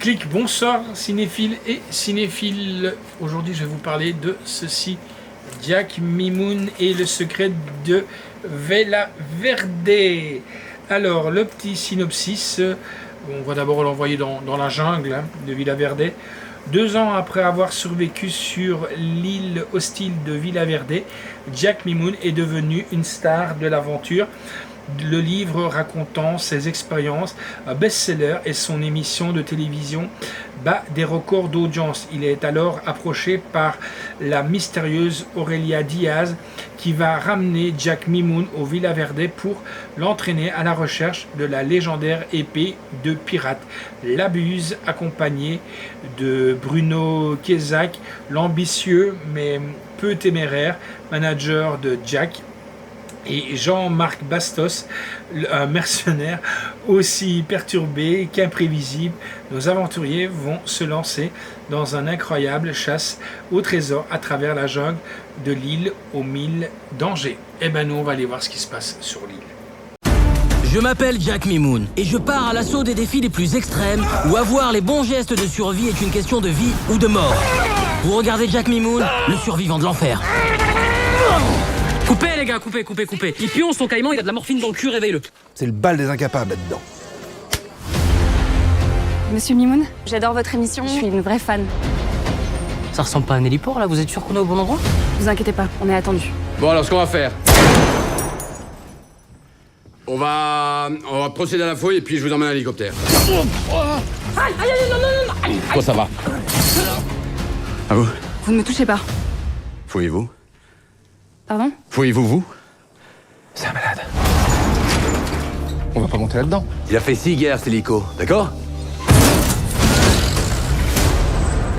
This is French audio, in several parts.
Clic, bonsoir cinéphiles et cinéphiles. Aujourd'hui je vais vous parler de ceci. Jack Mimoun et le secret de Vila Verde. Alors le petit synopsis, on va d'abord l'envoyer dans la jungle de Vila Verde. 2 ans après avoir survécu sur l'île hostile de Vila Verde, Jack Mimoun est devenu une star de l'aventure. Le livre racontant ses expériences, un best-seller, et son émission de télévision bat des records d'audience. Il est alors approché par la mystérieuse Aurelia Diaz qui va ramener Jack Mimoun au Vila Verde pour l'entraîner à la recherche de la légendaire épée de pirate. L'abuse, accompagné de Bruno Kiesak, l'ambitieux mais peu téméraire manager de Jack, et Jean-Marc Bastos, un mercenaire aussi perturbé qu'imprévisible. Nos aventuriers vont se lancer dans une incroyable chasse au trésor à travers la jungle de l'île aux 1000 dangers. Et ben nous on va aller voir ce qui se passe sur l'île. Je m'appelle Jack Mimoun et je pars à l'assaut des défis les plus extrêmes où avoir les bons gestes de survie est une question de vie ou de mort. Vous regardez Jack Mimoun, le survivant de l'enfer. Coupez les gars, coupez. Il pionce son caïman, il a de la morphine dans le cul, réveille-le. C'est le bal des incapables là-dedans. Monsieur Mimoun, j'adore votre émission, je suis une vraie fan. Ça ressemble pas à un héliport là, vous êtes sûr qu'on est au bon endroit? Vous inquiétez pas, on est attendu. Bon alors ce qu'on va faire, on va procéder à la fouille et puis je vous emmène à l'hélicoptère. Aïe, non. Quoi ça va? À vous? Vous ne me touchez pas. Fouillez-vous? Pardon? Fouillez-vous? C'est un malade. On va pas monter là-dedans. Il a fait 6 guerres cet hélico, d'accord?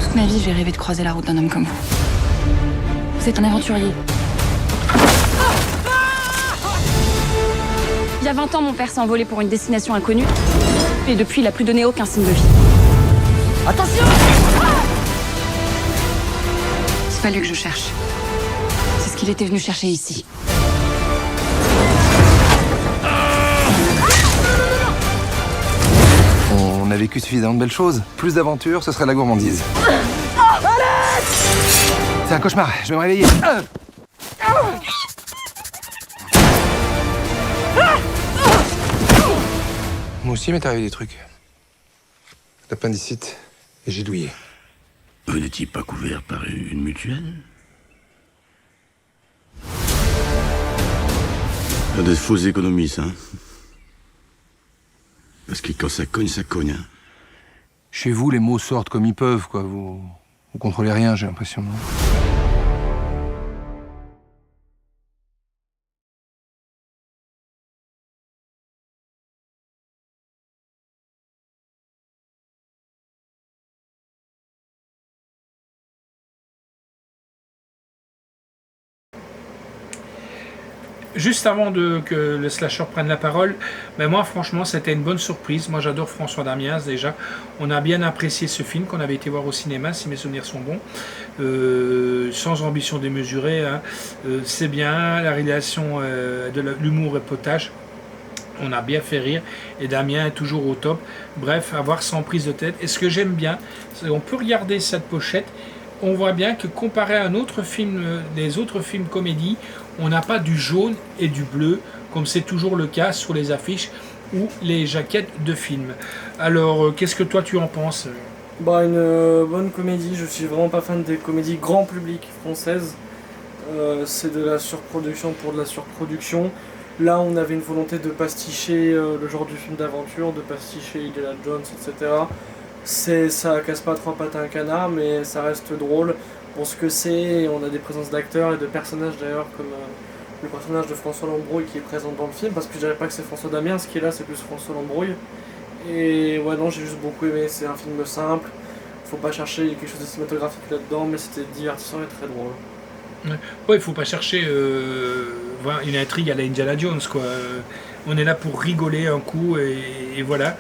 Toute ma vie, j'ai rêvé de croiser la route d'un homme comme vous. Vous êtes un aventurier. Il y a 20 ans, mon père s'est envolé pour une destination inconnue. Et depuis, il a plus donné aucun signe de vie. Attention! C'est pas lui que je cherche. C'est ce qu'il était venu chercher ici. On a vécu suffisamment de belles choses. Plus d'aventures, ce serait la gourmandise. C'est un cauchemar, je vais me réveiller. Moi aussi, il m'est arrivé des trucs. L'appendicite et j'ai douillé. Vous n'étiez pas couvert par une mutuelle? Il y a des fausses économies, ça. Parce que quand ça cogne, hein. Chez vous, les mots sortent comme ils peuvent, quoi. Vous contrôlez rien, j'ai l'impression. Non ? Juste avant que le slasher prenne la parole, ben moi franchement c'était une bonne surprise. Moi j'adore François Damiens déjà. On a bien apprécié ce film qu'on avait été voir au cinéma, si mes souvenirs sont bons. Sans ambition démesurée, hein. C'est bien, la réalisation de l'humour et potage. On a bien fait rire et Damien est toujours au top. Bref, à voir sans prise de tête. Et ce que j'aime bien, c'est qu'on peut regarder cette pochette. On voit bien que comparé à un autre film, des autres films comédies, on n'a pas du jaune et du bleu, comme c'est toujours le cas sur les affiches ou les jaquettes de films. Alors, qu'est-ce que toi tu en penses? Bah, une bonne comédie, je suis vraiment pas fan des comédies grand public françaises. C'est de la surproduction pour de la surproduction. Là, on avait une volonté de pasticher le genre du film d'aventure, de pasticher Indiana Jones, etc. Ça casse pas 3 pattes à un canard, mais ça reste drôle pour ce que c'est. On a des présences d'acteurs et de personnages d'ailleurs, comme le personnage de François Lambrouille qui est présent dans le film, parce que je dirais pas que c'est François Damiens, ce qui est là c'est plus François Lambrouille. Et ouais, non, j'ai juste beaucoup aimé. C'est un film simple, faut pas chercher quelque chose de cinématographique là-dedans, mais c'était divertissant et très drôle. Ouais, il faut pas chercher voilà, une intrigue à la Indiana Jones, quoi. On est là pour rigoler un coup et voilà.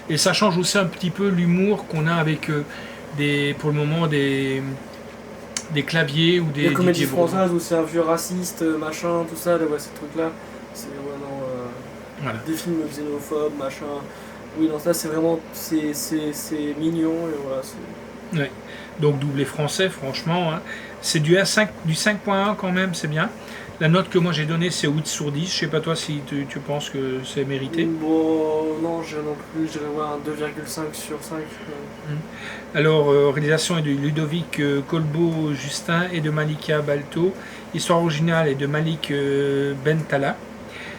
Et ça change aussi un petit peu l'humour qu'on a avec pour le moment des claviers ou des... Les comédies françaises où c'est un vieux raciste, machin, tout ça, ouais, ces trucs-là. C'est vraiment voilà. des films xénophobes, machin. Oui, non, ça c'est vraiment, c'est mignon, et voilà. Ouais. Donc doublé français, franchement, hein. C'est du 5.1 quand même, c'est bien. La note que moi j'ai donnée, c'est 8 sur 10. Je sais pas toi si tu penses que c'est mérité. Bon, non, j'ai non plus, j'irais voir un 2,5 sur 5. Alors, réalisation est de Ludovic Colbeau-Justin et de Malika Balto. Histoire originale est de Malik Bentala.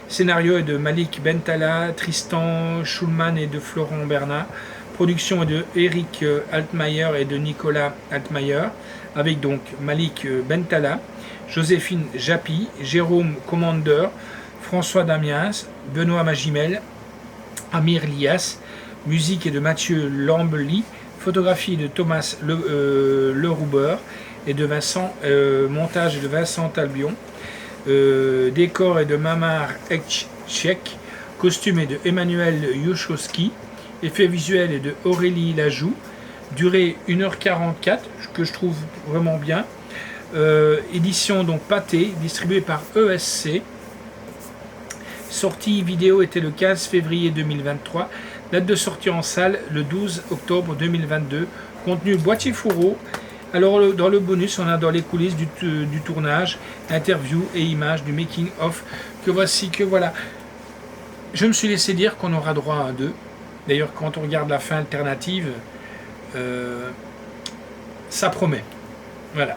Scénario est de Malik Bentala, Tristan Schulman et de Florent Bernard. Production est de Eric Altmaier et de Nicolas Altmaier, avec donc Malik Bentala, Joséphine Japy, Jérôme Commander, François Damiens, Benoît Magimel, Amir Lias. Musique est de Mathieu Lambely, photographie de Thomas Lerouber et de Vincent, montage de Vincent Talbion, décor est de Mamar Ekchek, costume est de Emmanuel Yushowski, effet visuel est de Aurélie Lajoux, durée 1h44, que je trouve vraiment bien, édition donc Pathé, distribuée par ESC, sortie vidéo était le 15 février 2023, date de sortie en salle le 12 octobre 2022, contenu boîtier fourreau. Alors dans le bonus, on a dans les coulisses du tournage, interview et images du making of, que voici, que voilà. Je me suis laissé dire qu'on aura droit à un 2. D'ailleurs, quand on regarde la fin alternative, ça promet. Voilà.